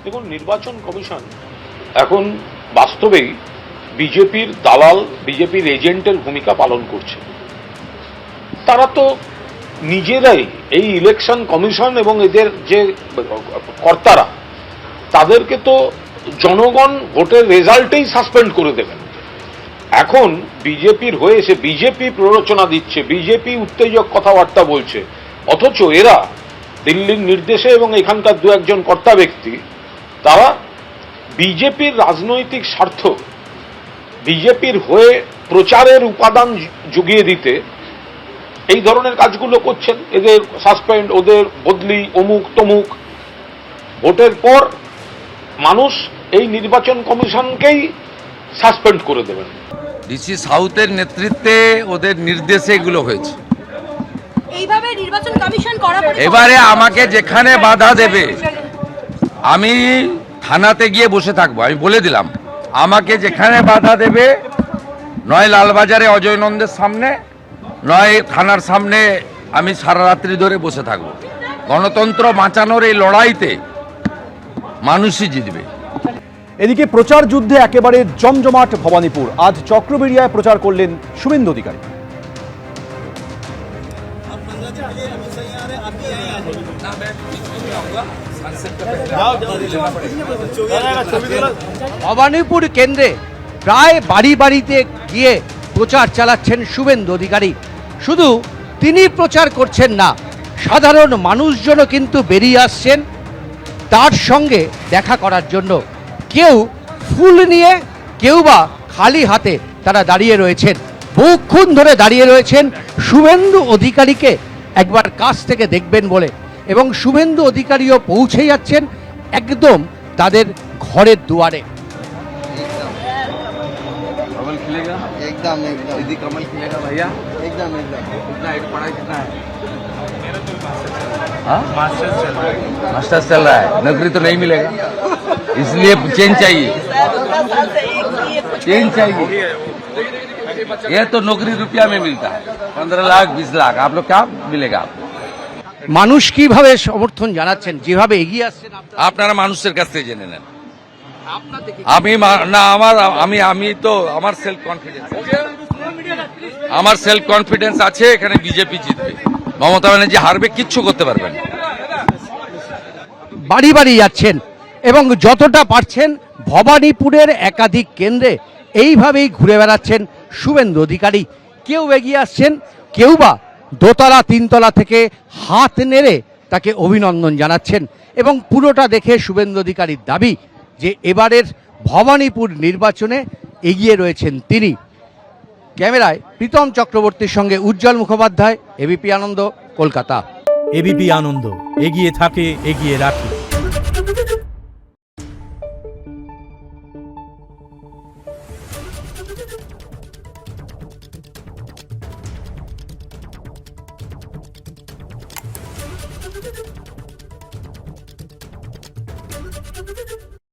দেখুন, নির্বাচন কমিশন এখন বাস্তবেই বিজেপির দালাল, বিজেপির এজেন্টের ভূমিকা পালন করছে। তারা তো নিজেরাই এই ইলেকশন কমিশন এবং এদের যে কর্তারা, তাদেরকে তো জনগণ ভোটের রেজাল্টেই সাসপেন্ড করে দেবেন। এখন বিজেপির হয়ে এসে বিজেপি প্ররোচনা দিচ্ছে, বিজেপি উত্তেজক কথাবার্তা বলছে, অথচ এরা দিল্লির নির্দেশে এবং এখানকার দু একজন কর্তা ব্যক্তি তারা বিজেপির রাজনৈতিক স্বার্থ, বিজেপির হয়ে প্রচারের উপাদান জুগিয়ে দিতে এই ধরনের কাজগুলো করছেন। এদের সাসপেন্ড, ওদের বদলি, অমুক তমুক। ভোটের পর মানুষ এই নির্বাচন কমিশনকেই সাসপেন্ড করে দেবেন। ডিসি সাউথের নেতৃত্বে ওদের নির্দেশে এগুলো হয়েছে। এইভাবে নির্বাচন কমিশন করা, এবারে আমাকে যেখানে বাধা দেবে আমি থানাতে গিয়ে বসে থাকবো। আমি বলে দিলাম, আমাকে যেখানে বাধা দেবে, নয় লালবাজারে অজয় নন্দের সামনে, নয় থানার সামনে, আমি সারা রাত্রি ধরে বসে থাকবো। গণতন্ত্র বাঁচানোর এই লড়াইতে মানুষই জিতবে। এদিকে প্রচার যুদ্ধে একেবারে জমজমাট ভবানীপুর। আজ চক্রবেড়িয়ায় প্রচার করলেন শুভেন্দু অধিকারী। ভবানীপুর কেন্দ্রে প্রায় বাড়ি বাড়িতে গিয়ে প্রচার চালাচ্ছেন শুভেন্দু অধিকারী। শুধু তিনি প্রচার করছেন না, সাধারণ মানুষজনও কিন্তু বেরিয়ে আসছেন তার সঙ্গে দেখা করার জন্য। কেউ ফুল নিয়ে, কেউ বা খালি হাতে তারা দাঁড়িয়ে রয়েছেন, বহুক্ষণ ধরে দাঁড়িয়ে রয়েছেন শুভেন্দু অধিকারীকে একবার কাছ থেকে দেখবেন বলে। এবং শুভেন্দু অধিকারীও পৌঁছে যাচ্ছেন একদম তাদের ঘরের দুয়ারে। कमल खिलेगा एकदम एकदम दीदी, कमल खिलेगा भैया एकदम एकदम। कितना है, पढ़ाई कितना है? मास्टर्स चल रहा है, नौकरी तो नहीं मिलेगा, इसलिए चेंज चाहिए, चेंज चाहिए। ये तो नौकरी रुपया में मिलता है, 15 लाख 20 लाख, आप लोग क्या मिलेगा आपको? মানুষ কিভাবে সমর্থন জানাচ্ছেন, যেভাবে এগিয়ে আসছেন আপনারা মানুষের কাছ থেকে জেনে নেন। আমি তো আমার সেলফ কনফিডেন্স, আমার সেলফ কনফিডেন্স আছে এখানে বিজেপি জিতবে। মমতা ব্যানার্জি হারবে, কিচ্ছু করতে পারবেন না। বাড়ি বাড়ি যাচ্ছেন এবং যতটা পারছেন ভবানীপুরের একাধিক কেন্দ্রে এইভাবেই ঘুরে বেড়াচ্ছেন শুভেন্দু অধিকারী। কেউ এগিয়ে আসছেন, কেউ বা দোতলা তিনতলা থেকে হাত নেড়ে তাকে অভিনন্দন জানাচ্ছেন। এবং পুরোটা দেখে শুভেন্দু অধিকারীর দাবি যে এবারের ভবানীপুর নির্বাচনে এগিয়ে রয়েছেন তিনি। ক্যামেরায় প্রীতম চক্রবর্তীর সঙ্গে উজ্জ্বল মুখোপাধ্যায়, এবিপি আনন্দ, কলকাতা। এবিপি আনন্দ, এগিয়ে থাকে, এগিয়ে রাখে।